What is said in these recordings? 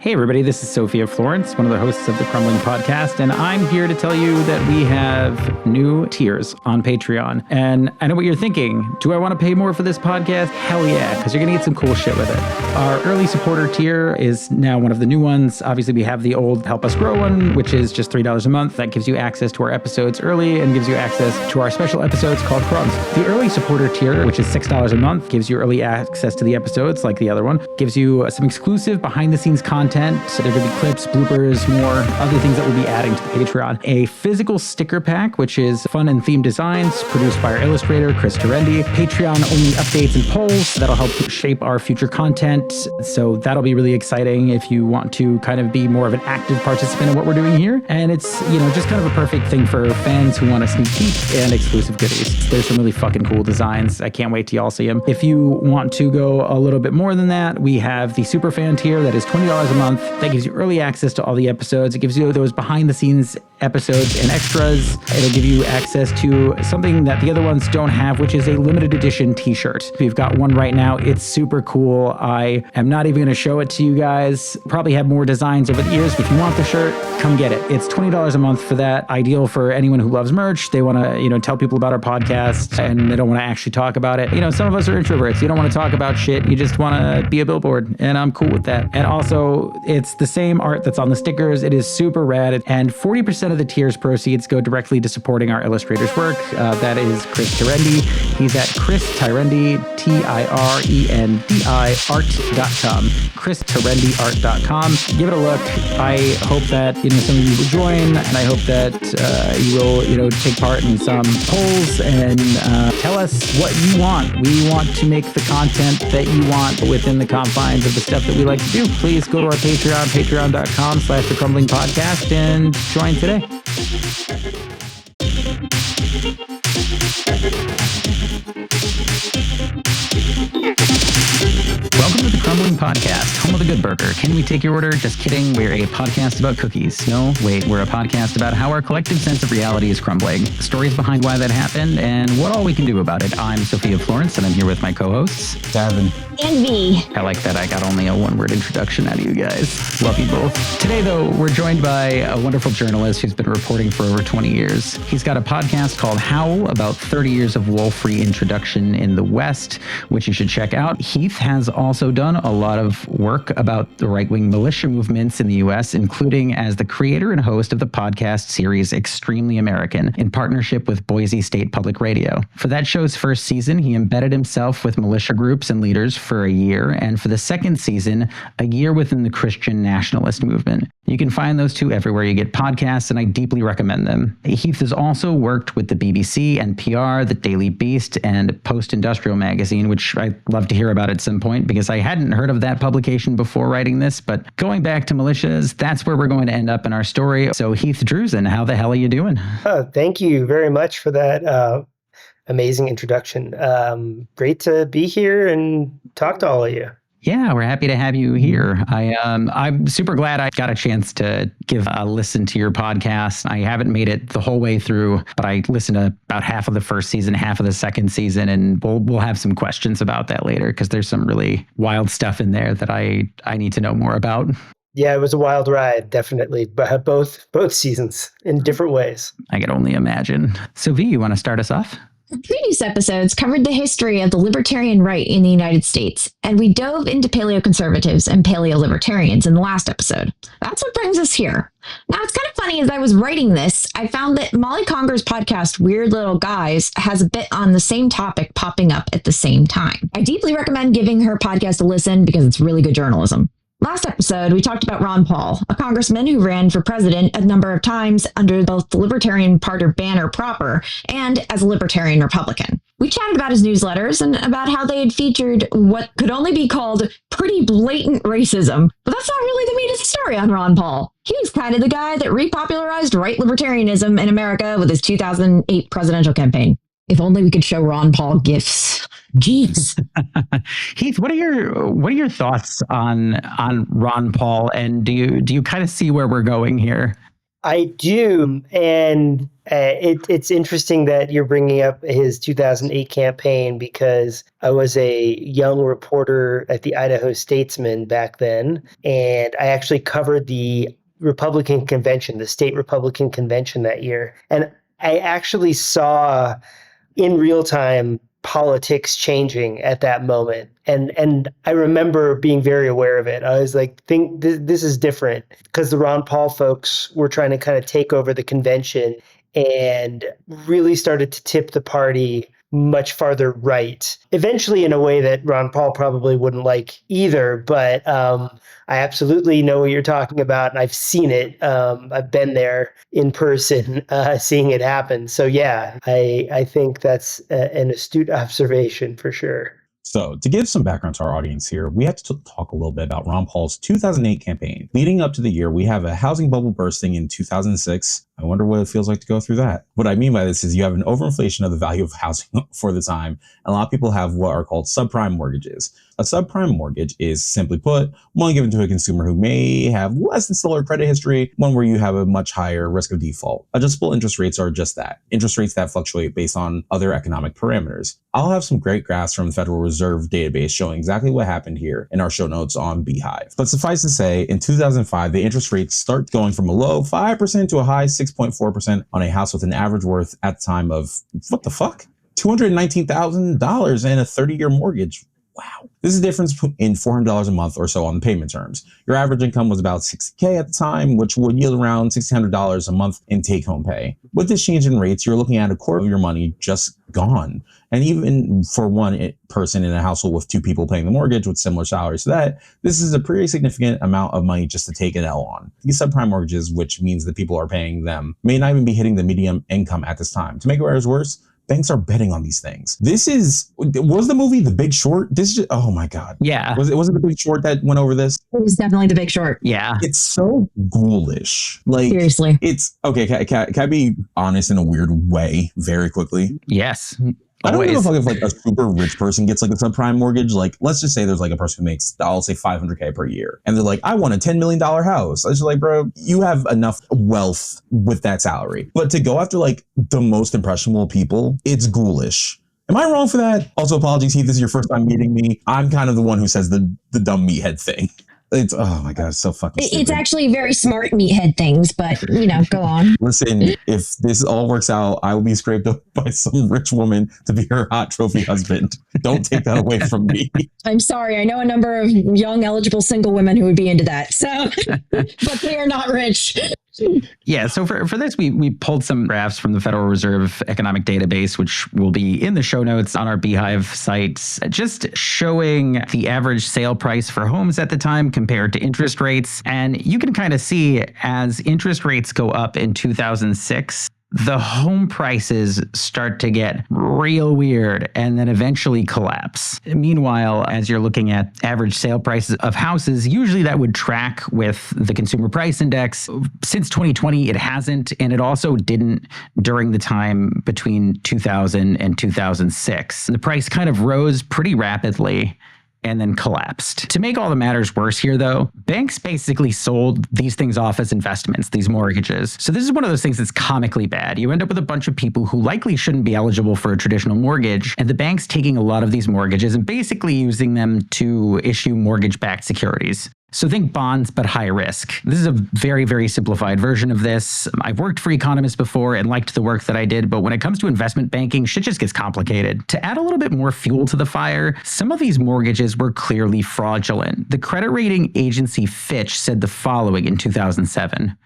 Hey everybody, this is Sophia Florence, one of the hosts of the Crumbling podcast, and I'm here to tell you that we have new tiers on Patreon. And I know what you're thinking. Do I want to pay more for this podcast? Hell yeah, because you're going to get some cool shit with it. Our early supporter tier is now one of the new ones. Obviously, we have the old Help Us Grow one, which is just $3 a month. That gives you access to our episodes early and gives you access to our special episodes called Crumbs. The early supporter tier, which is $6 a month, gives you early access to the episodes like the other one, gives you some exclusive behind-the-scenes content. So there could be clips, bloopers, more other things that we'll be adding to the Patreon. A physical sticker pack, which is fun and themed designs produced by our illustrator, Chris Terendi. Patreon-only updates and polls that'll help shape our future content. So that'll be really exciting if you want to kind of be more of an active participant in what we're doing here. And it's, just kind of a perfect thing for fans who want a sneak peek and exclusive goodies. There's some really fucking cool designs. I can't wait till y'all see them. If you want to go a little bit more than that, we have the super fan tier that is $20 a month. That gives you early access to all the episodes. It gives you those behind the scenes episodes and extras. It'll give you access to something that the other ones don't have, which is a limited edition t-shirt. We've got one right now. It's super cool. I am not even going to show it to you guys. Probably have more designs over the years. If you want the shirt, come get it. It's $20 a month for that. Ideal for anyone who loves merch. They want to, tell people about our podcast and they don't want to actually talk about it. Some of us are introverts. You don't want to talk about shit. You just want to be a billboard, and I'm cool with that. And also, it's the same art that's on the stickers. It is super rad, and 40% of the tier's proceeds go directly to supporting our illustrator's work. That is Chris Terendi. He's at Chris Terendi, Tirendi art.com. ChrisTerendiart.com. Give it a look. I hope that some of you will join, and I hope that you will take part in some polls and tell us what you want. We want to make the content that you want within the confines of the stuff that we like to do. Please go to our Patreon, patreon.com/The Crumbling Podcast, and join today. Welcome to The Crumbling Podcast, home of the good burger. Can we take your order? Just kidding. We're a podcast about cookies. No, wait, we're a podcast about how our collective sense of reality is crumbling, stories behind why that happened, and what all we can do about it. I'm Sophia Florence, and I'm here with my co-hosts, Davin and V. I like that I got only a one-word introduction out of you guys. Love you both. Today, though, we're joined by a wonderful journalist who's been reporting for over 20 years. He's got a podcast called Howl, about 30 years of wolf-free introduction in the West, which you should check out. Heath has also done a lot of work about the right-wing militia movements in the U.S., including as the creator and host of the podcast series Extremely American, in partnership with Boise State Public Radio. For that show's first season, he embedded himself with militia groups and leaders for a year, and for the second season, a year within the Christian nationalist movement. You can find those two everywhere you get podcasts, and I deeply recommend them. Heath has also worked with the BBC, NPR, The Daily Beast, and Post-Industrial Magazine, which I'd love to hear about at some point, because I hadn't heard of that publication before writing this. But going back to militias, that's where we're going to end up in our story. So Heath Druzin, how the hell are you doing? Thank you very much for that amazing introduction. Great to be here and talk to all of you. Yeah, we're happy to have you here. I'm super glad I got a chance to give a listen to your podcast. I haven't made it the whole way through, but I listened to about half of the first season, half of the second season, and we'll have some questions about that later, because there's some really wild stuff in there that I need to know more about. Yeah, it was a wild ride, definitely, but both seasons in different ways. I can only imagine. So V, you want to start us off? Previous episodes covered the history of the libertarian right in the United States, and we dove into paleoconservatives and paleolibertarians in the last episode. That's what brings us here. Now, it's kind of funny, as I was writing this, I found that Molly Conger's podcast, Weird Little Guys, has a bit on the same topic popping up at the same time. I deeply recommend giving her podcast a listen because it's really good journalism. Last episode, we talked about Ron Paul, a congressman who ran for president a number of times under both the Libertarian Party banner proper and as a Libertarian Republican. We chatted about his newsletters and about how they had featured what could only be called pretty blatant racism. But that's not really the meat of the story on Ron Paul. He was kind of the guy that repopularized right libertarianism in America with his 2008 presidential campaign. If only we could show Ron Paul GIFs. Jeez. Heath, what are your thoughts on Ron Paul, and do you kind of see where we're going here? I do. And it's interesting that you're bringing up his 2008 campaign, because I was a young reporter at the Idaho Statesman back then. And I actually covered the Republican convention, the state Republican convention that year. And I actually saw in real time politics changing at that moment. And I remember being very aware of it. I was like, think this is different, because the Ron Paul folks were trying to kind of take over the convention and really started to tip the party much farther right. Eventually in a way that Ron Paul probably wouldn't like either, but I absolutely know what you're talking about, and I've seen it. I've been there in person, seeing it happen. So yeah, I think that's an astute observation for sure. So to give some background to our audience here, we have to talk a little bit about Ron Paul's 2008 campaign. Leading up to the year, we have a housing bubble bursting in 2006. I wonder what it feels like to go through that. What I mean by this is you have an overinflation of the value of housing for the time. And a lot of people have what are called subprime mortgages. A subprime mortgage is, simply put, one given to a consumer who may have less than stellar credit history, one where you have a much higher risk of default. Adjustable interest rates are just that, interest rates that fluctuate based on other economic parameters. I'll have some great graphs from the Federal Reserve database showing exactly what happened here in our show notes on Beehive. But suffice to say, in 2005, the interest rates start going from a low 5% to a high 6.4% on a house with an average worth at the time of, what the fuck? $219,000 and a 30-year mortgage. Wow. This is the difference in $400 a month or so on the payment terms. Your average income was about $60K at the time, which would yield around $1,600 a month in take-home pay. With this change in rates, you're looking at a quarter of your money just gone. And even for one person in a household with two people paying the mortgage with similar salaries to that, this is a pretty significant amount of money just to take an L on. These subprime mortgages, which means that people are paying them, may not even be hitting the median income at this time. To make matters worse, banks are betting on these things. Was the movie The Big Short? Oh my God. Yeah. Was it The Big Short that went over this? It was definitely The Big Short. Yeah. It's so ghoulish. Like, seriously. It's okay. Can I be honest in a weird way very quickly? Yes. I don't give a fuck if like a super rich person gets like a subprime mortgage. Like, let's just say there's like a person who makes, I'll say $500K per year. And they're like, I want a $10 million house. I was just like, bro, you have enough wealth with that salary. But to go after like the most impressionable people, it's ghoulish. Am I wrong for that? Also, apologies, Heath, this is your first time meeting me. I'm kind of the one who says the dumb meathead thing. It's, oh my God, it's so fucking stupid. It's actually very smart meathead things, but, go on. Listen, if this all works out, I will be scraped up by some rich woman to be her hot trophy husband. Don't take that away from me. I'm sorry. I know a number of young, eligible single women who would be into that. So, but they are not rich. Yeah, so for this, we pulled some graphs from the Federal Reserve Economic Database, which will be in the show notes on our Beehive sites, just showing the average sale price for homes at the time compared to interest rates. And you can kind of see as interest rates go up in 2006, the home prices start to get real weird and then eventually collapse. Meanwhile, as you're looking at average sale prices of houses, usually that would track with the consumer price index. Since 2020, it hasn't, and it also didn't during the time between 2000 and 2006. The price kind of rose pretty rapidly and then collapsed. To make all the matters worse here, though, banks basically sold these things off as investments, these mortgages. So this is one of those things that's comically bad. You end up with a bunch of people who likely shouldn't be eligible for a traditional mortgage, and the bank's taking a lot of these mortgages and basically using them to issue mortgage-backed securities. So think bonds, but high risk. This is a very, very simplified version of this. I've worked for economists before and liked the work that I did, but when it comes to investment banking, shit just gets complicated. To add a little bit more fuel to the fire, some of these mortgages were clearly fraudulent. The credit rating agency Fitch said the following in 2007.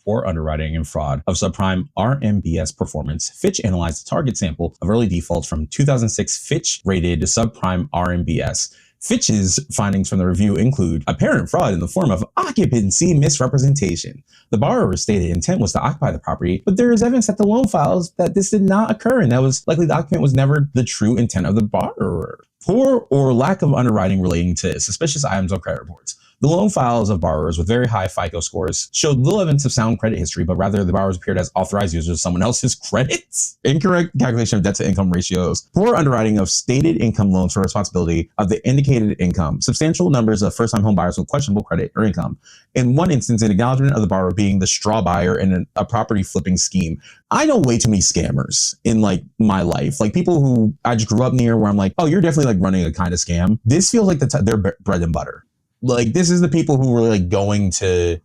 For underwriting and fraud of subprime RMBS performance, Fitch analyzed a target sample of early defaults from 2006 Fitch rated subprime RMBS. Fitch's findings from the review include apparent fraud in the form of occupancy misrepresentation. The borrower's stated intent was to occupy the property, but there is evidence that the loan files that this did not occur, and that was likely the occupant was never the true intent of the borrower. Poor or lack of underwriting relating to suspicious items on credit reports. The loan files of borrowers with very high FICO scores showed little evidence of sound credit history, but rather the borrowers appeared as authorized users of someone else's credits. Incorrect calculation of debt to income ratios, poor underwriting of stated income loans for responsibility of the indicated income, substantial numbers of first-time home buyers with questionable credit or income. In one instance, an acknowledgement of the borrower being the straw buyer in a property flipping scheme. I know way too many scammers in like my life, like people who I just grew up near where I'm like, oh, you're definitely like running a kind of scam. This feels like their bread and butter. Like this is the people who were like going to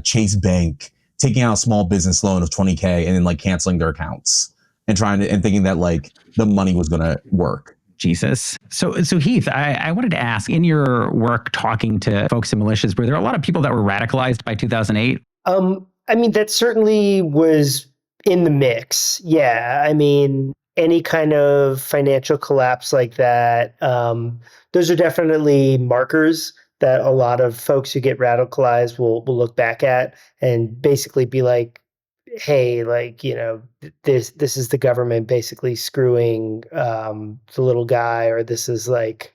Chase Bank, taking out a small business loan of $20K and then like canceling their accounts and thinking that like the money was going to work. Jesus. So Heath, I wanted to ask, in your work talking to folks in militias, were there a lot of people that were radicalized by 2008? I mean, that certainly was in the mix. Yeah. I mean, any kind of financial collapse like that, those are definitely markers that a lot of folks who get radicalized will look back at and basically be like, hey, like, you know, this is the government basically screwing the little guy, or this is like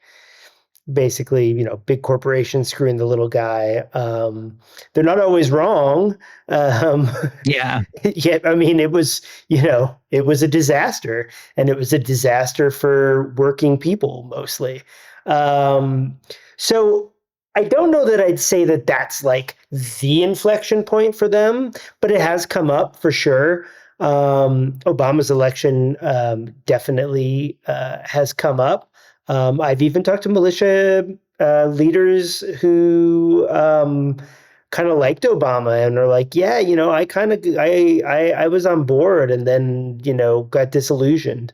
basically, you know, big corporations screwing the little guy. They're not always wrong. Yeah. Yet, I mean, it was, you know, it was a disaster, and it was a disaster for working people mostly. So I don't know that I'd say that that's like the inflection point for them, but it has come up for sure. Obama's election definitely has come up. I've even talked to militia leaders who kind of liked Obama and are like, yeah, you know, I was on board and then, you know, got disillusioned.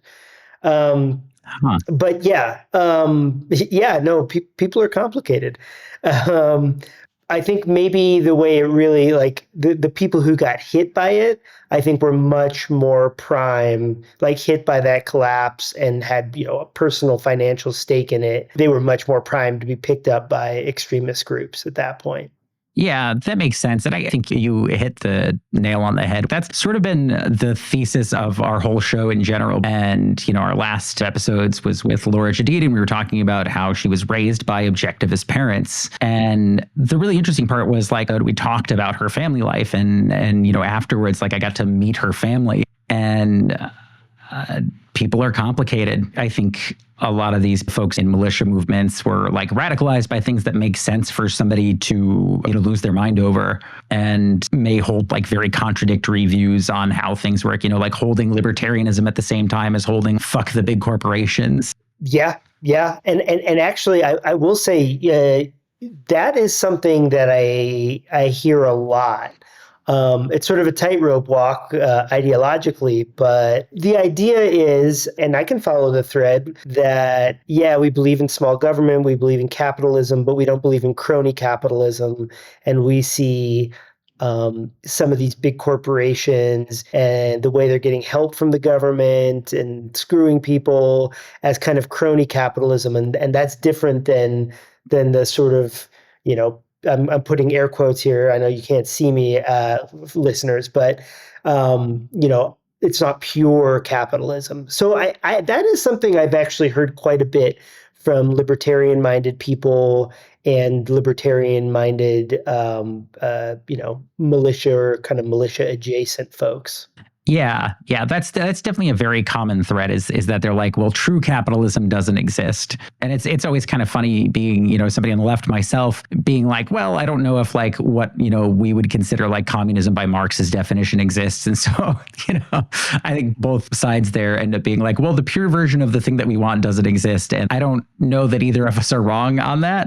But yeah, no, people are complicated. I think maybe the way it really, like the people who got hit by it, I think were much more prime, like hit by that collapse and had, you know, a personal financial stake in it. They were much more primed to be picked up by extremist groups at that point. Yeah, that makes sense. And I think you hit the nail on the head. That's sort of been the thesis of our whole show in general. And, you know, our last episodes was with Laura Jedeed, and we were talking about how she was raised by objectivist parents. And the really interesting part was like, we talked about her family life and, you know, afterwards, like I got to meet her family, and people are complicated. I think a lot of these folks in militia movements were like radicalized by things that make sense for somebody to, you know, lose their mind over, and may hold like very contradictory views on how things work, you know, like holding libertarianism at the same time as holding fuck the big corporations. Yeah. And actually, I will say that is something that I hear a lot. It's sort of a tightrope walk ideologically, but the idea is, and I can follow the thread, that, yeah, we believe in small government, we believe in capitalism, but we don't believe in crony capitalism. And we see some of these big corporations and the way they're getting help from the government and screwing people as kind of crony capitalism. And that's different than the sort of, you know, I'm putting air quotes here. I know you can't see me, listeners, but you know, it's not pure capitalism. So I that is something I've actually heard quite a bit from libertarian-minded people and libertarian-minded, you know, militia or kind of militia-adjacent folks. Yeah, that's definitely a very common thread is that they're like, well, true capitalism doesn't exist. And it's always kind of funny being, you know, somebody on the left myself being like, well, I don't know if like what, you know, we would consider like communism by Marx's definition exists. And so, you know, I think both sides there end up being like, well, the pure version of the thing that we want doesn't exist. And I don't know that either of us are wrong on that.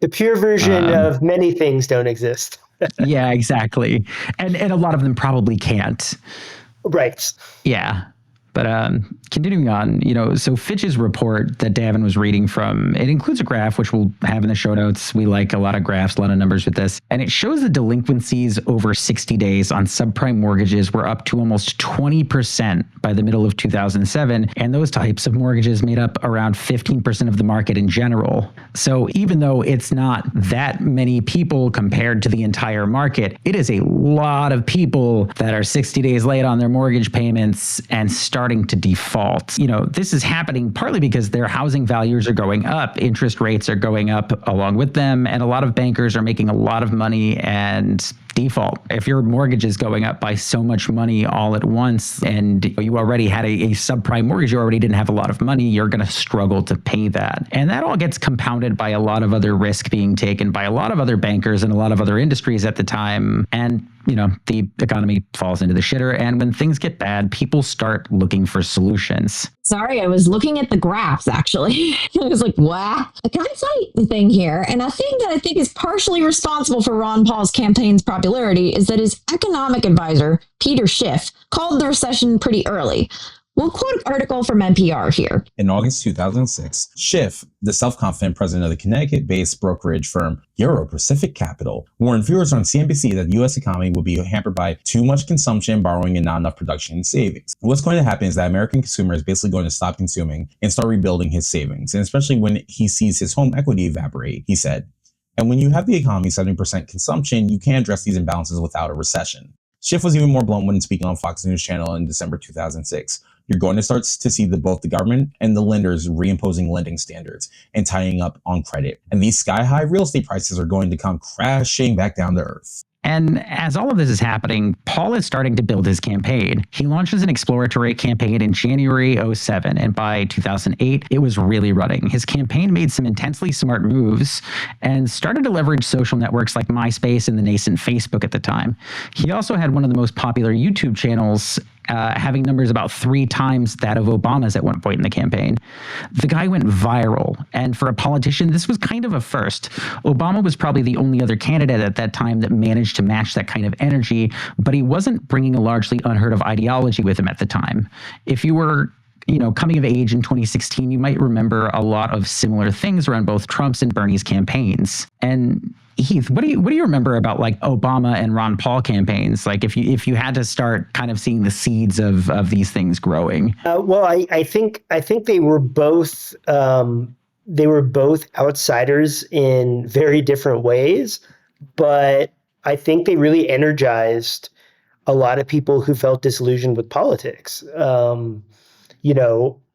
The pure version of many things don't exist. Yeah, exactly. And a lot of them probably can't. Right. Yeah. But continuing on, you know, so Fitch's report that Davin was reading from, it includes a graph, which we'll have in the show notes. We like a lot of graphs, a lot of numbers with this. And it shows the delinquencies over 60 days on subprime mortgages were up to almost 20% by the middle of 2007. And those types of mortgages made up around 15% of the market in general. So even though it's not that many people compared to the entire market, it is a lot of people that are 60 days late on their mortgage payments and starting starting to default. This is happening partly because their housing values are going up, interest rates are going up along with them, and a lot of bankers are making a lot of money and default. If your mortgage is going up by so much money all at once and you already had a subprime mortgage, you already didn't have a lot of money, you're going to struggle to pay that. And that all gets compounded by a lot of other risk being taken by a lot of other bankers and a lot of other industries at the time. And the economy falls into the shitter. And when things get bad, people start looking for solutions. Sorry, I was looking at the graphs, actually. I was like, wow. A kind of funny thing here, and a thing that I think is partially responsible for Ron Paul's campaign's popularity, is that his economic advisor, Peter Schiff, called the recession pretty early. We'll quote an article from NPR here. In August 2006, Schiff, the self-confident president of the Connecticut-based brokerage firm Euro Pacific Capital, warned viewers on CNBC that the U.S. economy would be hampered by too much consumption, borrowing, and not enough production and savings. What's going to happen is that American consumer is basically going to stop consuming and start rebuilding his savings, and especially when he sees his home equity evaporate, he said. And when you have the economy 70% consumption, you can't address these imbalances without a recession. Schiff was even more blunt when speaking on Fox News Channel in December 2006. You're going to start to see both the government and the lenders reimposing lending standards and tying up on credit. And these sky-high real estate prices are going to come crashing back down to earth. And as all of this is happening, Paul is starting to build his campaign. He launches an exploratory campaign in January 2007, and by 2008, it was really running. His campaign made some intensely smart moves and started to leverage social networks like MySpace and the nascent Facebook at the time. He also had one of the most popular YouTube channels, having numbers about 3 times that of Obama's at one point in the campaign. The guy went viral, and for a politician, this was kind of a first. Obama was probably the only other candidate at that time that managed to match that kind of energy, but he wasn't bringing a largely unheard of ideology with him at the time. If you were coming of age in 2016, you might remember a lot of similar things around both Trump's and Bernie's campaigns. And Heath, what do you remember about like Obama and Ron Paul campaigns? Like if you had to start kind of seeing the seeds of these things growing. Well, I think they were both outsiders in very different ways, but I think they really energized a lot of people who felt disillusioned with politics.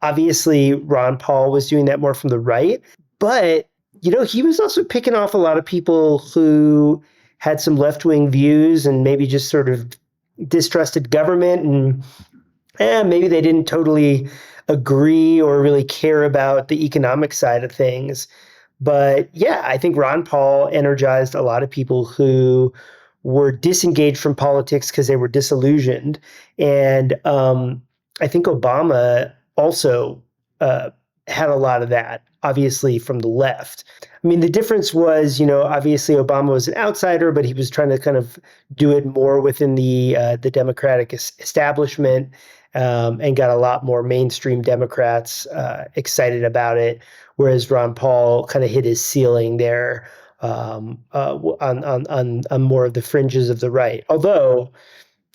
Obviously Ron Paul was doing that more from the right, but he was also picking off a lot of people who had some left-wing views and maybe just sort of distrusted government, and maybe they didn't totally agree or really care about the economic side of things. But yeah, I think Ron Paul energized a lot of people who were disengaged from politics because they were disillusioned. And I think Obama also had a lot of that, obviously, from the left. I mean, the difference was, obviously Obama was an outsider, but he was trying to kind of do it more within the Democratic establishment, and got a lot more mainstream Democrats excited about it, whereas Ron Paul kind of hit his ceiling there on more of the fringes of the right. Although,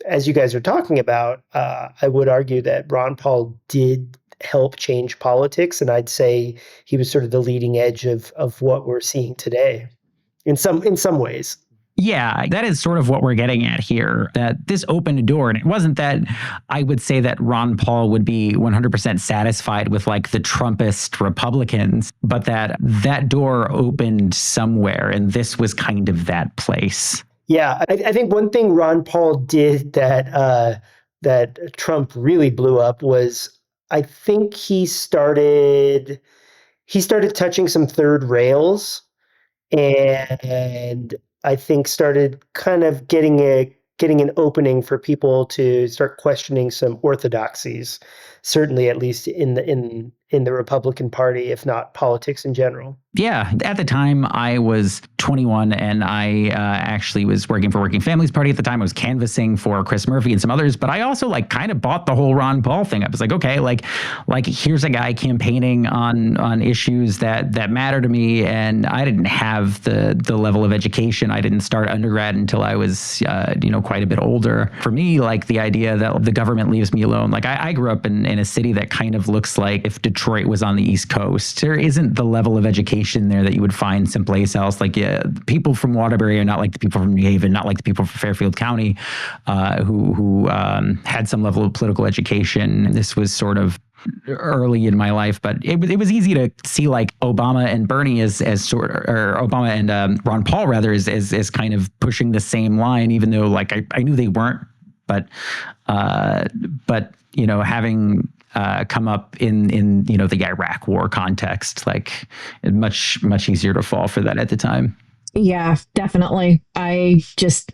as you guys are talking about, I would argue that Ron Paul did help change politics, and I'd say he was sort of the leading edge of what we're seeing today in some ways. Yeah, that is sort of what we're getting at here, that this opened a door. And it wasn't that I would say that Ron Paul would be 100% satisfied with like the Trumpist Republicans, but that door opened somewhere. And this was kind of that place. Yeah, I think one thing Ron Paul did that Trump really blew up was, I think he started touching some third rails, and I think started kind of getting an opening for people to start questioning some orthodoxies, certainly at least in the Republican Party, if not politics in general. Yeah, at the time I was 21 and I actually was working for Working Families Party at the time. I was canvassing for Chris Murphy and some others, but I also like kind of bought the whole Ron Paul thing. I was like, okay, like here's a guy campaigning on issues that matter to me, and I didn't have the level of education. I didn't start undergrad until I was quite a bit older. For me, like the idea that the government leaves me alone. Like I grew up in a city that kind of looks like if Detroit was on the East Coast. There isn't the level of education education there that you would find someplace else. Like people from Waterbury are not like the people from New Haven, not like the people from Fairfield County, who had some level of political education. This was sort of early in my life, but it was easy to see like Obama and Bernie as sort of, or Obama and Ron Paul rather as kind of pushing the same line, even though like I knew they weren't, but you know, having come up in you know, the Iraq war context, like much easier to fall for that at the time. Yeah, definitely. I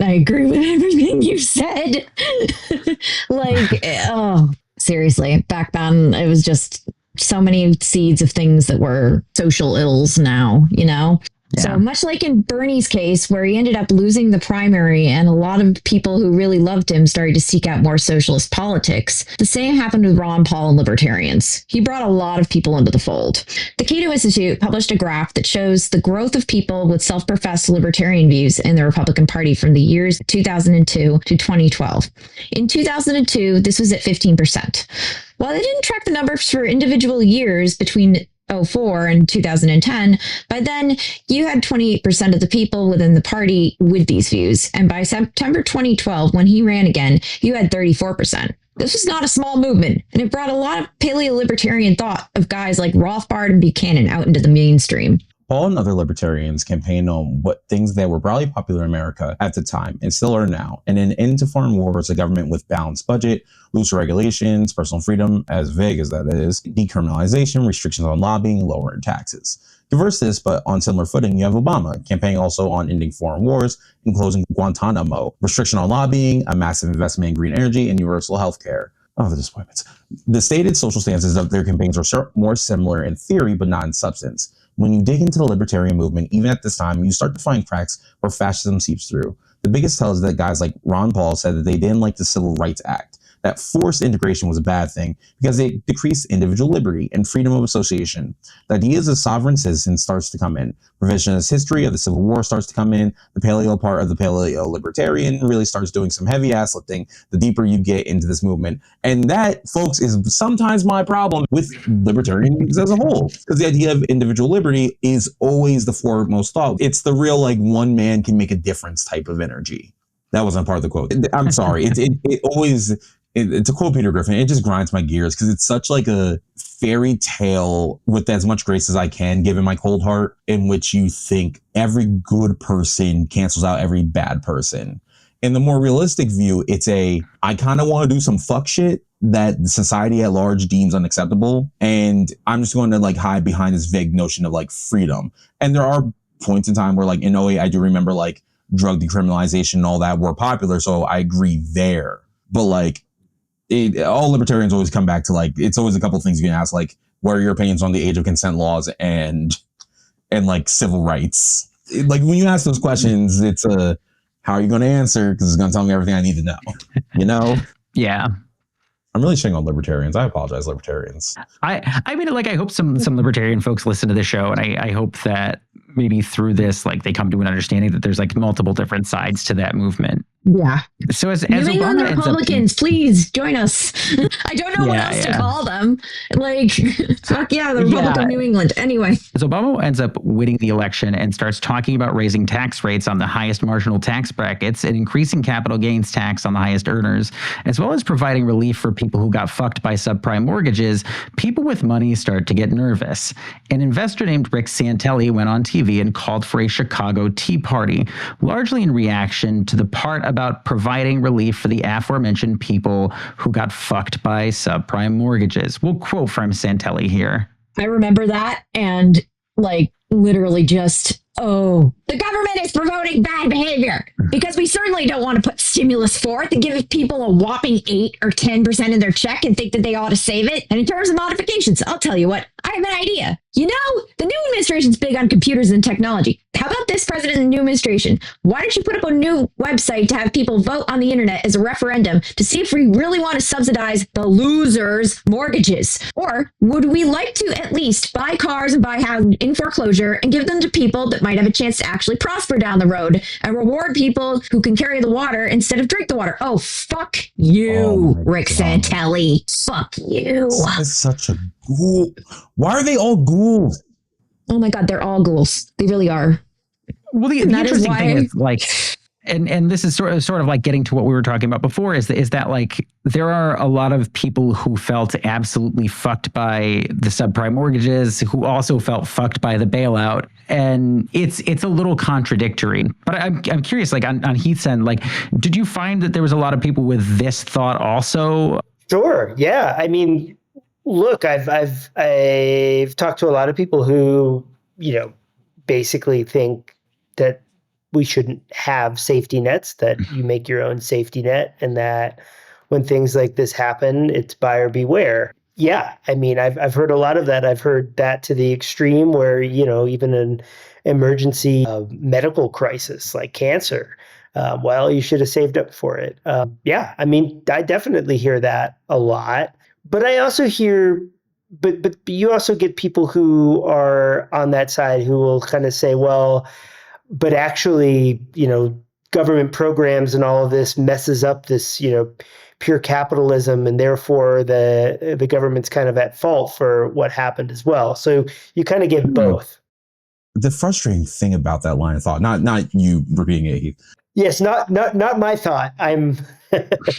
agree with everything you said. Like, oh, seriously, back then it was just so many seeds of things that were social ills now, you know? Yeah. So much like in Bernie's case, where he ended up losing the primary and a lot of people who really loved him started to seek out more socialist politics, the same happened with Ron Paul and libertarians. He brought a lot of people into the fold. The Cato Institute published a graph that shows the growth of people with self-professed libertarian views in the Republican Party from the years 2002 to 2012. In 2002, this was at 15%. While they didn't track the numbers for individual years between 2004 and 2010, by then you had 28% of the people within the party with these views. And by September 2012, when he ran again, you had 34%. This was not a small movement, and it brought a lot of paleo-libertarian thought of guys like Rothbard and Buchanan out into the mainstream. Paul and other libertarians campaigned on what things that were broadly popular in America at the time and still are now, and an end to foreign wars, a government with balanced budget, looser regulations, personal freedom, as vague as that is, decriminalization, restrictions on lobbying, lowering taxes. Diverse this, but on similar footing, you have Obama campaigning also on ending foreign wars and closing Guantanamo, restriction on lobbying, a massive investment in green energy, and universal health care. Oh, the disappointments. The stated social stances of their campaigns are more similar in theory, but not in substance. When you dig into the libertarian movement, even at this time, you start to find cracks where fascism seeps through. The biggest tell is that guys like Ron Paul said that they didn't like the Civil Rights Act, that forced integration was a bad thing because it decreased individual liberty and freedom of association. The ideas of sovereign citizens starts to come in. Revisionist history of the Civil War starts to come in. The paleo part of the paleo libertarian really starts doing some heavy ass lifting the deeper you get into this movement. And that, folks, is sometimes my problem with libertarians as a whole, because the idea of individual liberty is always the foremost thought. It's the real, like, one man can make a difference type of energy. That wasn't part of the quote. I'm sorry. It always... It's a quote Peter Griffin. It just grinds my gears because it's such like a fairy tale with as much grace as I can, given my cold heart, in which you think every good person cancels out every bad person. In the more realistic view, it's I kind of want to do some fuck shit that society at large deems unacceptable. And I'm just going to like hide behind this vague notion of like freedom. And there are points in time where like in 08, I do remember like drug decriminalization and all that were popular. So I agree there. But like, all libertarians always come back to like, it's always a couple of things you can ask, like, what are your opinions on the age of consent laws and like civil rights? Like when you ask those questions, it's how are you going to answer? Because it's going to tell me everything I need to know, you know? Yeah. I'm really shitting on libertarians. I apologize, libertarians. I mean, like, I hope some libertarian folks listen to the show, and I hope that maybe through this, like, they come to an understanding that there's like multiple different sides to that movement. Yeah. So as New England Obama Republicans, please join us. I don't know what else to call them. Like, fuck yeah, the Republic of New England. Anyway. As Obama ends up winning the election and starts talking about raising tax rates on the highest marginal tax brackets and increasing capital gains tax on the highest earners, as well as providing relief for people who got fucked by subprime mortgages, people with money start to get nervous. An investor named Rick Santelli went on TV and called for a Chicago Tea Party, largely in reaction to the part about providing relief for the aforementioned people who got fucked by subprime mortgages. We'll quote from Santelli here. I remember that, and like literally just, oh, the government is promoting bad behavior because we certainly don't want to put stimulus forth and give people a whopping 8 or 10% in their check and think that they ought to save it. And in terms of modifications, I'll tell you what, I have an idea. You know, the new administration's big on computers and technology. How about this president and the new administration? Why don't you put up a new website to have people vote on the internet as a referendum to see if we really want to subsidize the losers' mortgages? Or would we like to at least buy cars and buy houses in foreclosure and give them to people that might have a chance to actually prosper down the road and reward people who can carry the water instead of drink the water? Oh, fuck you, Rick Santelli. Fuck you. This is such a ghoul. Why are they all ghouls? Oh my God, they're all ghouls. They really are. Well, the interesting thing is like, and this is sort of like getting to what we were talking about before is that like there are a lot of people who felt absolutely fucked by the subprime mortgages, who also felt fucked by the bailout, and it's a little contradictory. But I'm curious, like on Heath's end, like, did you find that there was a lot of people with this thought also? Sure. Yeah. I mean, look, I've talked to a lot of people who, basically think that we shouldn't have safety nets, that you make your own safety net, and that when things like this happen, it's buyer beware. Yeah, I mean, I've heard a lot of that. I've heard that to the extreme where, even an emergency medical crisis like cancer, well, you should have saved up for it. Yeah, I mean, I definitely hear that a lot. But I also hear, but you also get people who are on that side who will kind of say, well, but actually, government programs and all of this messes up this, pure capitalism, and therefore the government's kind of at fault for what happened as well. So you kind of get both. The frustrating thing about that line of thought, not you repeating it, Heath. Yes, not my thought. I'm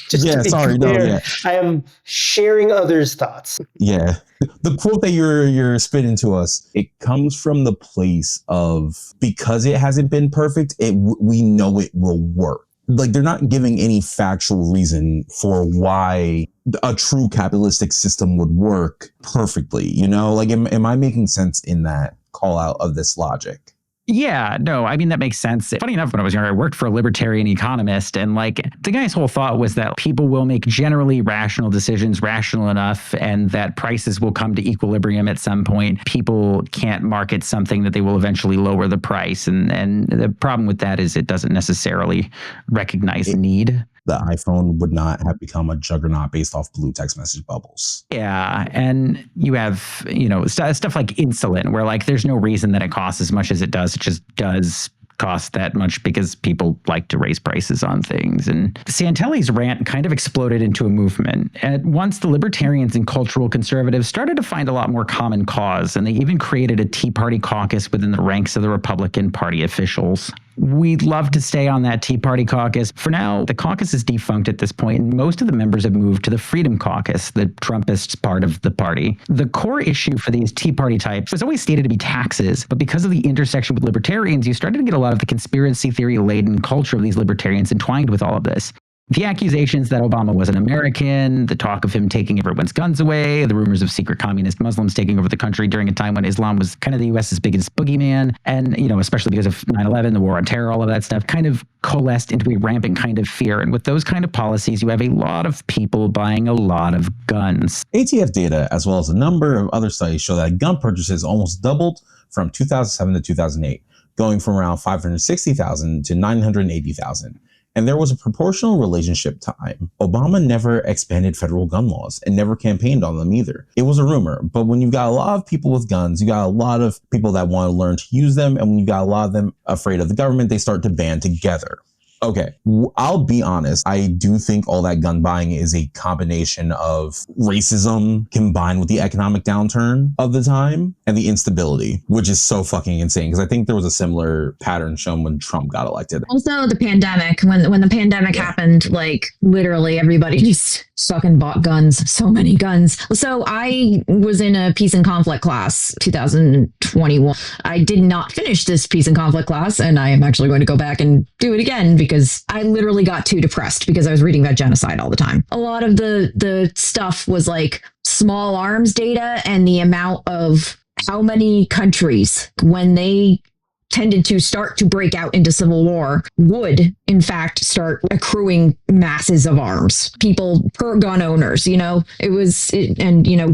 just yeah, to be sorry, clear, no, yeah. I am sharing others' thoughts. Yeah. The quote that you're spitting to us, it comes from the place of, because it hasn't been perfect, we know it will work. Like, they're not giving any factual reason for why a true capitalistic system would work perfectly. Like, am I making sense in that call out of this logic? Yeah, no, I mean, that makes sense. Funny enough, when I was younger, I worked for a libertarian economist, and like the guy's whole thought was that people will make generally rational decisions, rational enough, and that prices will come to equilibrium at some point. People can't market something that they will eventually lower the price. And the problem with that is it doesn't necessarily recognize the need. The iPhone would not have become a juggernaut based off blue text message bubbles. Yeah. And you have, stuff like insulin, where like there's no reason that it costs as much as it does. It just does cost that much because people like to raise prices on things. And Santelli's rant kind of exploded into a movement. At once, the libertarians and cultural conservatives started to find a lot more common cause, and they even created a Tea Party caucus within the ranks of the Republican Party officials. We'd love to stay on that Tea Party caucus. For now, the caucus is defunct at this point, and most of the members have moved to the Freedom Caucus, the Trumpists part of the party. The core issue for these Tea Party types was always stated to be taxes, but because of the intersection with libertarians, you started to get a lot of the conspiracy theory-laden culture of these libertarians entwined with all of this. The accusations that Obama was an American, the talk of him taking everyone's guns away, the rumors of secret communist Muslims taking over the country during a time when Islam was kind of the U.S.'s biggest boogeyman, and, especially because of 9/11, the war on terror, all of that stuff kind of coalesced into a rampant kind of fear. And with those kind of policies, you have a lot of people buying a lot of guns. ATF data, as well as a number of other studies, show that gun purchases almost doubled from 2007 to 2008, going from around 560,000 to 980,000. And there was a proportional relationship time. Obama never expanded federal gun laws and never campaigned on them either. It was a rumor, but when you've got a lot of people with guns, you got a lot of people that want to learn to use them, and when you got a lot of them afraid of the government, they start to band together. Okay, I'll be honest. I do think all that gun buying is a combination of racism combined with the economic downturn of the time and the instability, which is so fucking insane. Because I think there was a similar pattern shown when Trump got elected. Also, the pandemic. When the pandemic happened, like literally everybody just fucking bought guns. So many guns. So I was in a peace and conflict class 2021. I did not finish this peace and conflict class, and I am actually going to go back and do it again because I literally got too depressed because I was reading about genocide all the time. A lot of the stuff was like small arms data and the amount of how many countries, when they tended to start to break out into civil war, would in fact start accruing masses of arms, people per gun owners, and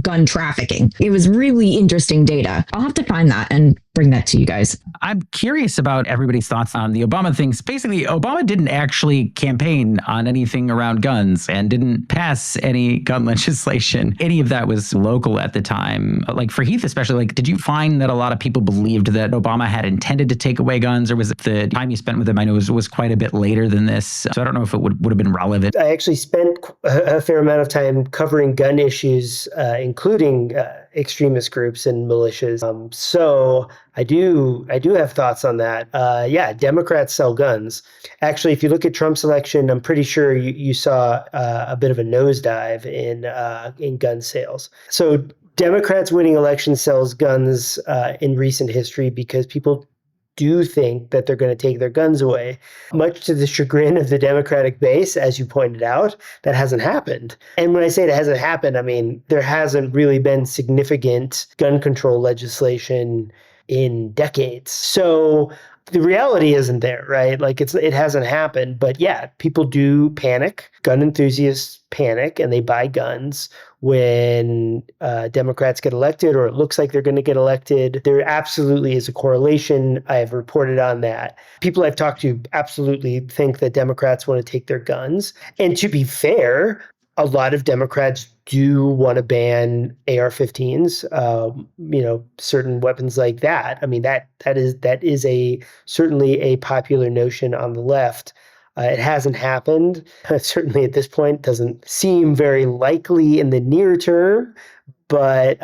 gun trafficking. It was really interesting data. I'll have to find that and bring that to you guys. I'm curious about everybody's thoughts on the Obama things. Basically, Obama didn't actually campaign on anything around guns and didn't pass any gun legislation. Any of that was local at the time. Like for Heath especially, like, did you find that a lot of people believed that Obama had intended decided to take away guns, or was it the time you spent with them? I know was quite a bit later than this, so I don't know if it would have been relevant. I actually spent a fair amount of time covering gun issues, including extremist groups and militias. So I do have thoughts on that. Yeah, Democrats sell guns. Actually, if you look at Trump's election, I'm pretty sure you saw a bit of a nosedive in gun sales. So Democrats winning elections sells guns in recent history because people do think that they're going to take their guns away. Much to the chagrin of the Democratic base, as you pointed out, that hasn't happened. And when I say it hasn't happened, I mean, there hasn't really been significant gun control legislation in decades. So the reality isn't there, right? Like it hasn't happened, but yeah, people do panic. Gun enthusiasts panic and they buy guns when Democrats get elected, or it looks like they're going to get elected. There absolutely is a correlation. I have reported on that. People I've talked to absolutely think that Democrats want to take their guns. And to be fair, a lot of Democrats do want to ban AR-15s, certain weapons like that. I mean, that is certainly a popular notion on the left. It hasn't happened. Certainly at this point, doesn't seem very likely in the near term. But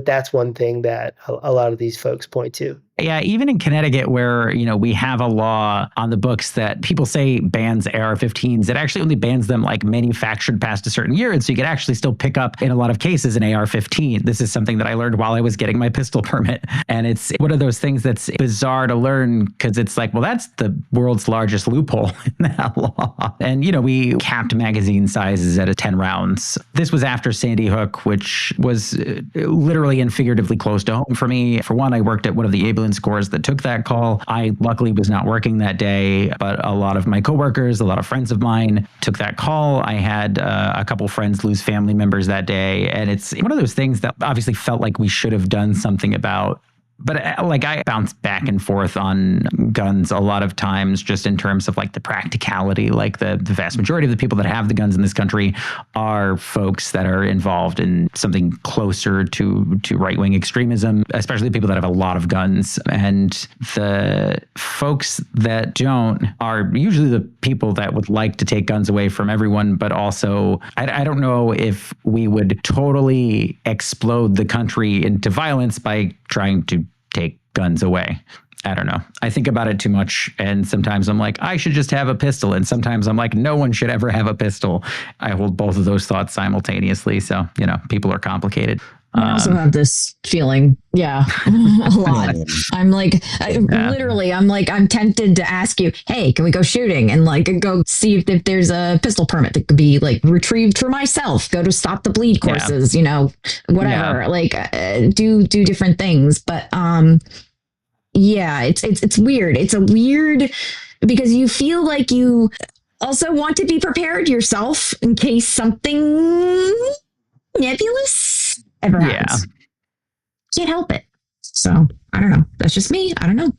that's one thing that a lot of these folks point to. Yeah, even in Connecticut, where, we have a law on the books that people say bans AR-15s, it actually only bans them like manufactured past a certain year. And so you could actually still pick up, in a lot of cases, an AR-15. This is something that I learned while I was getting my pistol permit. And it's one of those things that's bizarre to learn, because it's like, well, that's the world's largest loophole in that law. And, we capped magazine sizes at 10 rounds. This was after Sandy Hook, which was literally and figuratively close to home for me. For one, I worked at one of the ambulance corps that took that call. I luckily was not working that day, but a lot of my coworkers, a lot of friends of mine took that call. I had a couple friends lose family members that day. And it's one of those things that obviously felt like we should have done something about. But I bounce back and forth on guns a lot of times, just in terms of like the practicality. Like the vast majority of the people that have the guns in this country are folks that are involved in something closer to right-wing extremism, especially people that have a lot of guns. And the folks that don't are usually the people that would like to take guns away from everyone. But also, I don't know if we would totally explode the country into violence by trying to take guns away. I don't know. I think about it too much. And sometimes I'm like, I should just have a pistol. And sometimes I'm like, no one should ever have a pistol. I hold both of those thoughts simultaneously. So, people are complicated. I also have this feeling. Yeah, a lot. I'm like, I'm tempted to ask you, hey, can we go shooting and go see if there's a pistol permit that could be retrieved for myself, go to Stop the Bleed courses, whatever, do different things. But yeah, it's weird. It's a weird, because you feel like you also want to be prepared yourself in case something nebulous ever happens. Can't help it. So I don't know. That's just me. I don't know.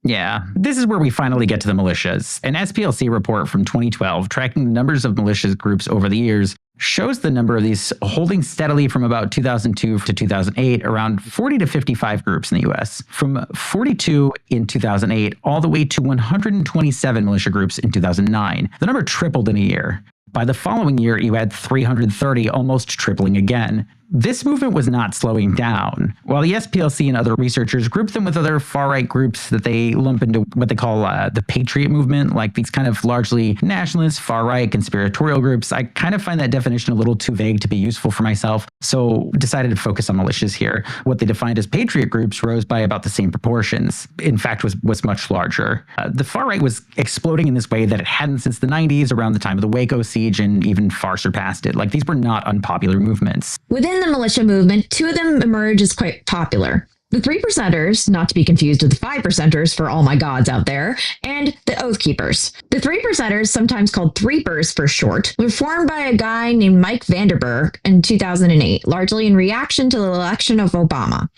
Yeah, this is where we finally get to the militias. An SPLC report from 2012 tracking the numbers of militia groups over the years shows the number of these holding steadily from about 2002 to 2008, around 40 to 55 groups in the U.S. From 42 in 2008 all the way to 127 militia groups in 2009. The number tripled in a year. By the following year, you had 330, almost tripling again. This movement was not slowing down. While the SPLC and other researchers group them with other far-right groups that they lump into what they call the Patriot movement, like these kind of largely nationalist, far-right, conspiratorial groups, I kind of find that definition a little too vague to be useful for myself, so decided to focus on militias here. What they defined as Patriot groups rose by about the same proportions. In fact, was much larger. The far-right was exploding in this way that it hadn't since the 90s, around the time of the Waco siege, and even far surpassed it. These were not unpopular movements. Within the militia movement, two of them emerge as quite popular. The 3%ers, not to be confused with the 5%ers for all my gods out there, and the Oath Keepers. The 3%ers, sometimes called Threepers for short, were formed by a guy named Mike Vanderburg in 2008, largely in reaction to the election of Obama.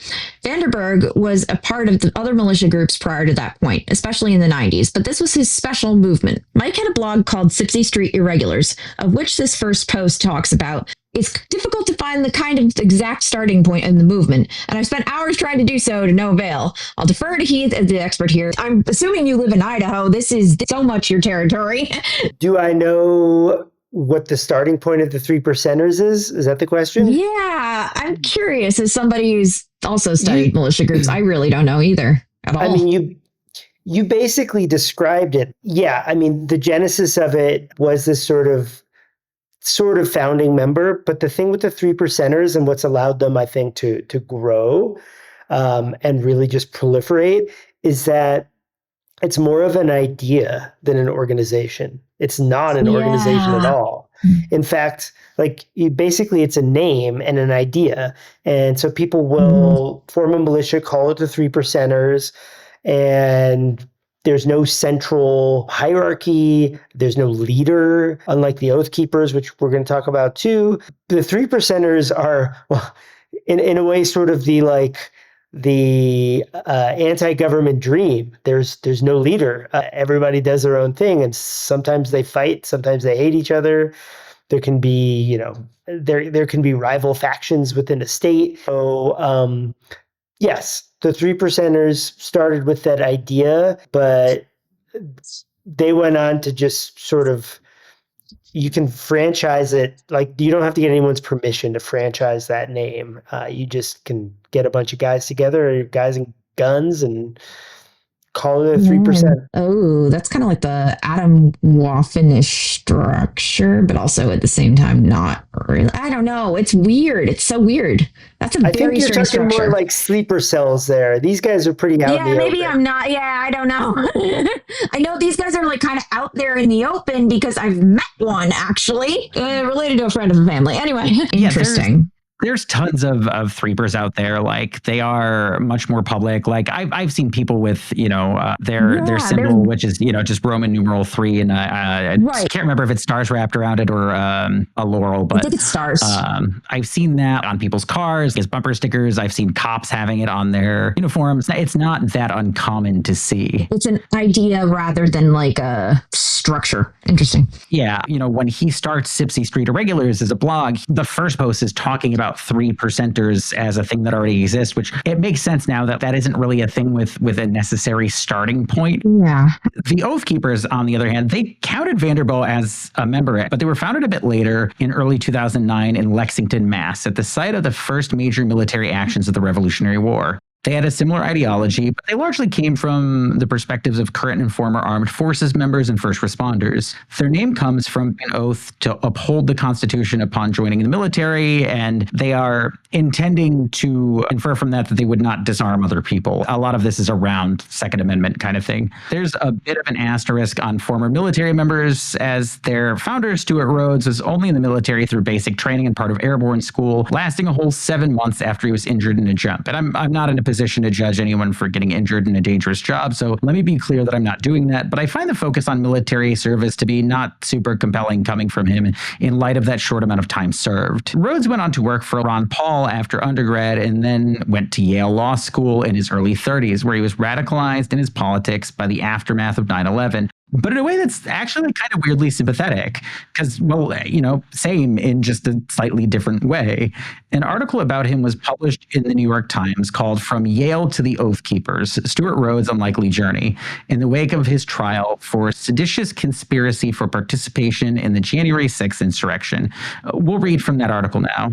Vanderburg was a part of the other militia groups prior to that point, especially in the 90s, but this was his special movement. Mike had a blog called 60 Street Irregulars, of which this first post talks about, It's difficult to find the kind of exact starting point in the movement, and I've spent hours trying to do so to no avail. I'll defer to Heath as the expert here. I'm assuming you live in Idaho. This is so much your territory. Do I know what the starting point of the 3%ers is? Is that the question? Yeah, I'm curious. As somebody who's also studied militia groups, I really don't know either at all. I mean, you basically described it. Yeah, I mean, the genesis of it was this sort of founding member. But the thing with the 3%ers and what's allowed them, I think, to grow and really just proliferate is that it's more of an idea than an organization. It's not an organization at all. In fact, basically it's a name and an idea. And so people will form a militia, call it the 3%ers, and there's no central hierarchy. There's no leader, unlike the Oath Keepers, which we're going to talk about too. The 3%ers are, well, in a way, sort of the anti-government dream. There's no leader. Everybody does their own thing, and sometimes they fight, sometimes they hate each other. There can be, there can be rival factions within a state. So, yes, the 3%ers started with that idea, but they went on to just sort of, you can franchise it. You don't have to get anyone's permission to franchise that name. You just can get a bunch of guys together, guys and guns, and call it a 3%. Oh, that's kind of like the Adam Waffen-ish structure, but also at the same time not really. I don't know. It's weird. It's so weird. That's a very strange structure. I think you're talking more like sleeper cells there. These guys are pretty out in the maybe open. I'm not. Yeah, I don't know. I know these guys are kind of out there in the open because I've met one actually, related to a friend of the family. Anyway, interesting. There's tons of 3%ers out there. They are much more public. I've seen people with, their symbol, which is, just Roman numeral 3. And I can't remember if it's stars wrapped around it or a laurel, but I think it's stars. I've seen that on people's cars as bumper stickers. I've seen cops having it on their uniforms. It's not that uncommon to see. It's an idea rather than a structure. Interesting. Yeah. When he starts Sipsey Street Irregulars as a blog, the first post is talking about 3%ers as a thing that already exists, which it makes sense now that isn't really a thing with a necessary starting point. Yeah. The Oath Keepers, on the other hand, they counted Vanderbilt as a member, but they were founded a bit later in early 2009 in Lexington, Mass, at the site of the first major military actions of the Revolutionary War. They had a similar ideology, but they largely came from the perspectives of current and former armed forces members and first responders. Their name comes from an oath to uphold the Constitution upon joining the military, and they are intending to infer from that they would not disarm other people. A lot of this is around Second Amendment kind of thing. There's a bit of an asterisk on former military members, as their founder, Stuart Rhodes, was only in the military through basic training and part of airborne school, lasting a whole 7 months after he was injured in a jump. And I'm not in a position to judge anyone for getting injured in a dangerous job, so let me be clear that I'm not doing that, but I find the focus on military service to be not super compelling coming from him in light of that short amount of time served. Rhodes went on to work for Ron Paul after undergrad and then went to Yale Law School in his early 30s, where he was radicalized in his politics by the aftermath of 9/11. But in a way that's actually kind of weirdly sympathetic because, same in just a slightly different way. An article about him was published in the New York Times called From Yale to the Oath Keepers, Stuart Rhodes' Unlikely Journey, in the wake of his trial for seditious conspiracy for participation in the January 6th insurrection. We'll read from that article now.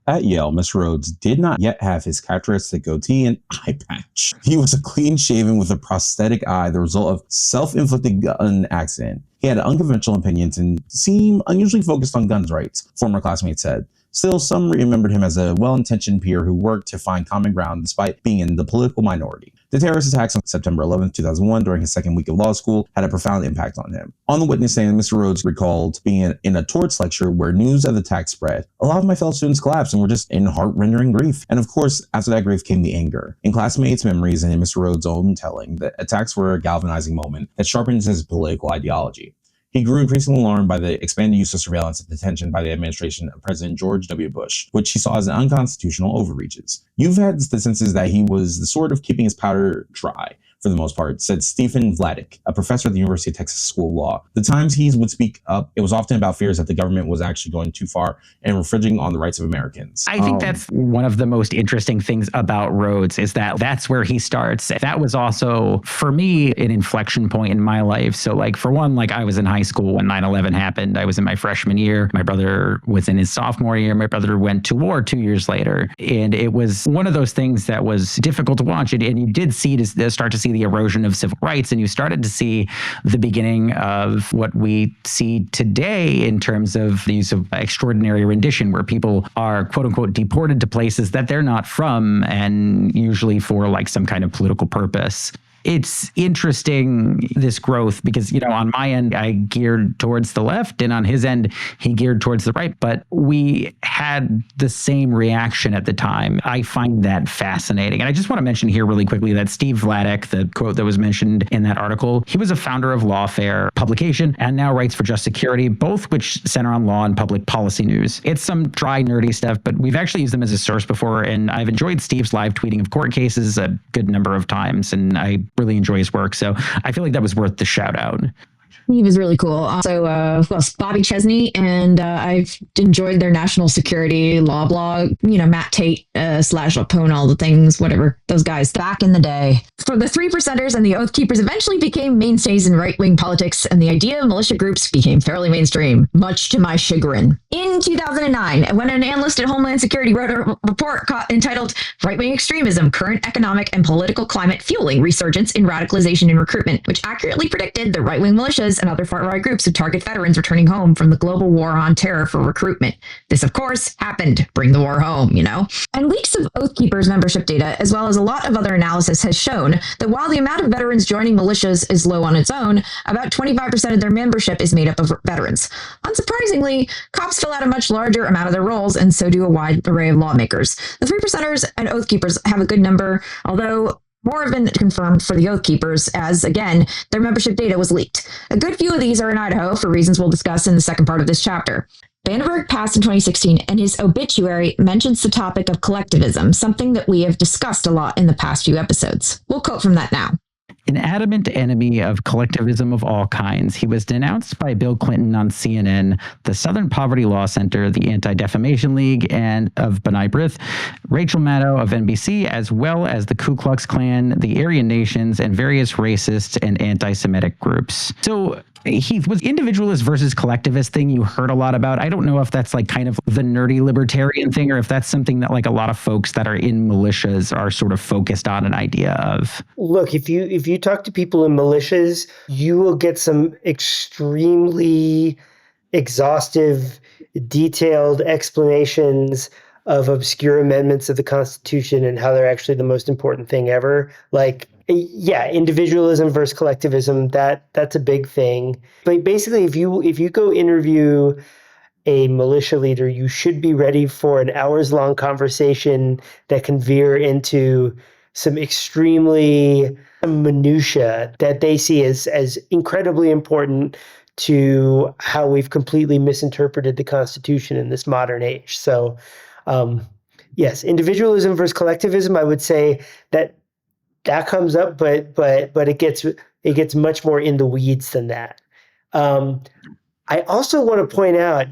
At Yale, Mr. Rhodes did not yet have his characteristic goatee and eye patch. He was a clean-shaven with a prosthetic eye, the result of self-inflicted gun accident. He had unconventional opinions and seemed unusually focused on guns rights, former classmates said. Still, some remembered him as a well-intentioned peer who worked to find common ground despite being in the political minority. The terrorist attacks on September 11, 2001, during his second week of law school, had a profound impact on him. On the witness stand, Mr. Rhodes recalled being in a torts lecture where news of the attack spread. A lot of my fellow students collapsed and were just in heart-rending grief. And of course, after that grief came the anger. In classmates' memories and in Mr. Rhodes' own telling, the attacks were a galvanizing moment that sharpened his political ideology. He grew increasingly alarmed by the expanded use of surveillance and detention by the administration of President George W. Bush, which he saw as unconstitutional overreaches. You've had the senses that he was the sort of keeping his powder dry, for the most part, said Stephen Vladeck, a professor at the University of Texas School of Law. The times he would speak up, it was often about fears that the government was actually going too far and infringing on the rights of Americans. I think that's one of the most interesting things about Rhodes is that that's where he starts. That was also, for me, an inflection point in my life. So like, for one, like I was in high school when 9/11 happened. I was in my freshman year. My brother was in his sophomore year. My brother went to war 2 years later. And it was one of those things that was difficult to watch. And you did start to see the erosion of civil rights, and you started to see the beginning of what we see today in terms of the use of extraordinary rendition, where people are quote unquote deported to places that they're not from, and usually for like some kind of political purpose. It's interesting, this growth, because, on my end, I geared towards the left, and on his end, he geared towards the right. But we had the same reaction at the time. I find that fascinating. And I just want to mention here really quickly that Steve Vladeck, the quote that was mentioned in that article, he was a founder of Lawfare publication and now writes for Just Security, both which center on law and public policy news. It's some dry, nerdy stuff, but we've actually used them as a source before. And I've enjoyed Steve's live tweeting of court cases a good number of times. And I really enjoy his work. So I feel like that was worth the shout out. He was really cool. Also, Bobby Chesney, and I've enjoyed their national security law blog, Matt Tate / Lapone, all the things, whatever, those guys back in the day. For the 3%ers and the Oath Keepers eventually became mainstays in right-wing politics, and the idea of militia groups became fairly mainstream, much to my chagrin. In 2009, when an analyst at Homeland Security wrote a report entitled Right-Wing Extremism, Current Economic and Political Climate Fueling Resurgence in Radicalization and Recruitment, which accurately predicted the right-wing militias and other far-right groups would target veterans returning home from the global war on terror for recruitment. This, of course, happened. Bring the war home, And leaks of Oath Keepers membership data, as well as a lot of other analysis, has shown that while the amount of veterans joining militias is low on its own, about 25% of their membership is made up of veterans. Unsurprisingly, cops fill out a much larger amount of their roles, and so do a wide array of lawmakers. The 3%ers and Oath Keepers have a good number, although more have been confirmed for the Oath Keepers, as, again, their membership data was leaked. A good few of these are in Idaho, for reasons we'll discuss in the second part of this chapter. Vandenberg passed in 2016, and his obituary mentions the topic of collectivism, something that we have discussed a lot in the past few episodes. We'll quote from that now. An adamant enemy of collectivism of all kinds, he was denounced by Bill Clinton on CNN, the Southern Poverty Law Center, the Anti-Defamation League and of B'nai B'rith, Rachel Maddow of NBC, as well as the Ku Klux Klan, the Aryan Nations, and various racist and anti-Semitic groups. So Heath, was individualist versus collectivist thing you heard a lot about? I don't know if that's like kind of the nerdy libertarian thing, or if that's something that like a lot of folks that are in militias are sort of focused on an idea of. Look, if you talk to people in militias, you will get some extremely exhaustive, detailed explanations of obscure amendments of the Constitution and how they're actually the most important thing ever. Like, yeah, individualism versus collectivism, that's a big thing. But basically, if you go interview a militia leader, you should be ready for an hours-long conversation that can veer into some extremely minutia that they see as incredibly important to how we've completely misinterpreted the Constitution in this modern age. So, yes, individualism versus collectivism, I would say that comes up, but it gets much more in the weeds than that. I also want to point out,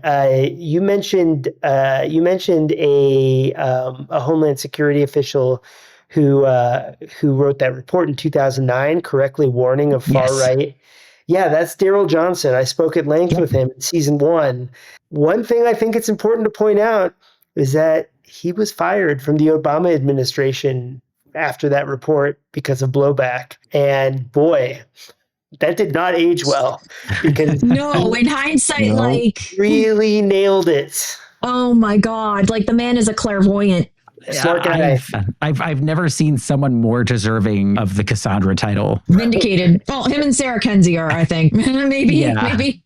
you mentioned a Homeland Security official who wrote that report in 2009, correctly warning of far right. Yeah, that's Daryl Johnson. I spoke at length with him in season 1. One thing I think it's important to point out is that he was fired from the Obama administration after that report because of blowback. And boy, that did not age well, because No, in hindsight, really nailed it. Oh my God, like the man is a clairvoyant. Smart guy. I've never seen someone more deserving of the Cassandra title. Vindicated. Well, him and Sarah Kendzior, I think. maybe.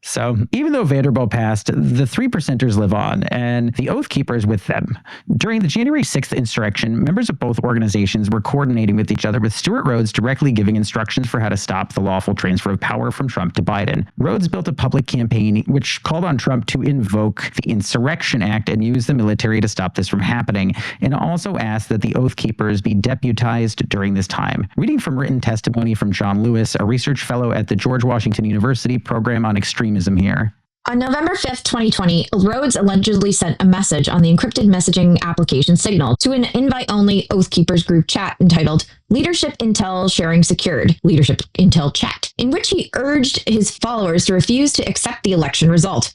So even though Vanderbilt passed, the 3%ers live on, and the Oath Keepers with them. During the January 6th insurrection, members of both organizations were coordinating with each other, with Stuart Rhodes directly giving instructions for how to stop the lawful transfer of power from Trump to Biden. Rhodes built a public campaign which called on Trump to invoke the Insurrection Act and use the military to stop this from happening, and also asked that the Oath Keepers be deputized during this time. Reading from written testimony from John Lewis, a research fellow at the George Washington University program on extremism here. On November 5th, 2020, Rhodes allegedly sent a message on the encrypted messaging application Signal to an invite-only Oath Keepers group chat entitled Leadership Intel Sharing Secured, Leadership Intel Chat, in which he urged his followers to refuse to accept the election result.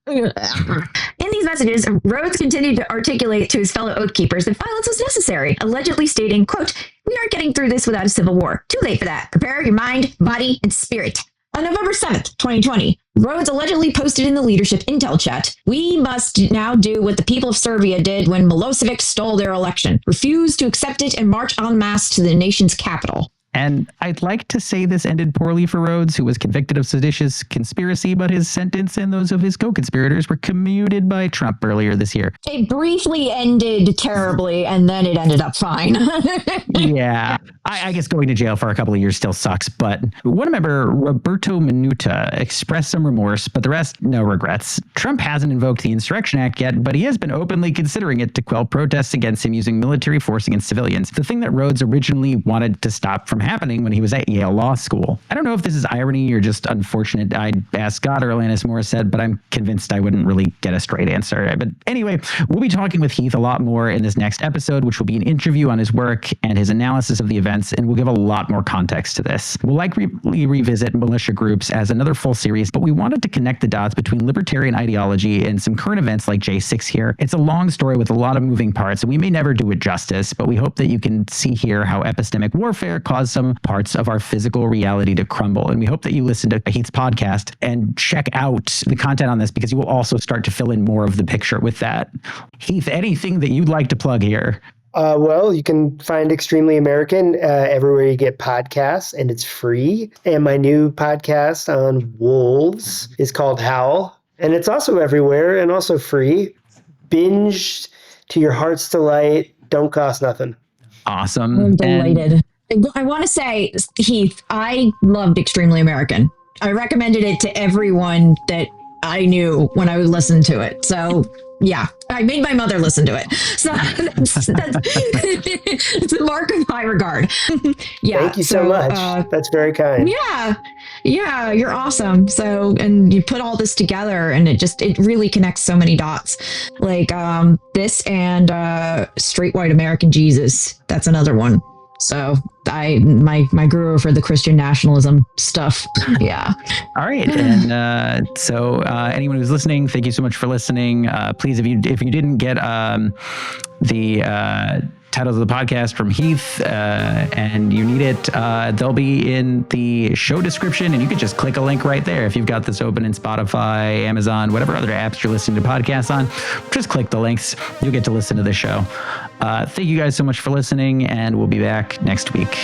In these messages, Rhodes continued to articulate to his fellow Oath Keepers that violence was necessary, allegedly stating, quote, "We aren't getting through this without a civil war. Too late for that. Prepare your mind, body, and spirit." On November 7th, 2020, Rhodes allegedly posted in the Leadership Intel chat, "We must now do what the people of Serbia did when Milosevic stole their election. Refuse to accept it and march en masse to the nation's capital." And I'd like to say this ended poorly for Rhodes, who was convicted of seditious conspiracy, but his sentence and those of his co-conspirators were commuted by Trump earlier this year. It briefly ended terribly, and then it ended up fine. Yeah, I guess going to jail for a couple of years still sucks, but one member, Roberto Minuta, expressed some remorse, but the rest, no regrets. Trump hasn't invoked the Insurrection Act yet, but he has been openly considering it to quell protests against him using military force against civilians, the thing that Rhodes originally wanted to stop from happening when he was at Yale Law School. I don't know if this is irony or just unfortunate. I'd ask God or Alanis Morissette, but I'm convinced I wouldn't really get a straight answer. But anyway, we'll be talking with Heath a lot more in this next episode, which will be an interview on his work and his analysis of the events, and we'll give a lot more context to this. We'll likely revisit militia groups as another full series, but we wanted to connect the dots between libertarian ideology and some current events like J6 here. It's a long story with a lot of moving parts, and we may never do it justice, but we hope that you can see here how epistemic warfare caused some parts of our physical reality to crumble. And we hope that you listen to Heath's podcast and check out the content on this, because you will also start to fill in more of the picture with that. Heath, anything that you'd like to plug here? Well, you can find Extremely American everywhere you get podcasts, and it's free. And my new podcast on wolves is called Howl, and it's also everywhere and also free. Binge to your heart's delight. Don't cost nothing. Awesome. I'm delighted. I want to say, Heath, I loved Extremely American. I recommended it to everyone that I knew when I would listen to it. So yeah, I made my mother listen to it. So that's it's a mark of high regard. Yeah. Thank you so much. That's very kind. Yeah, you're awesome. So, and you put all this together, and it really connects so many dots. Like this and Straight White American Jesus. That's another one. So my guru for the Christian nationalism stuff. Yeah. All right. And so anyone who's listening, thank you so much for listening. Please, if you didn't get the titles of the podcast from Heath and you need it, they'll be in the show description, and you can just click a link right there. If you've got this open in Spotify, Amazon, whatever other apps you're listening to podcasts on, just click the links. You'll get to listen to the show. Thank you guys so much for listening, and we'll be back next week.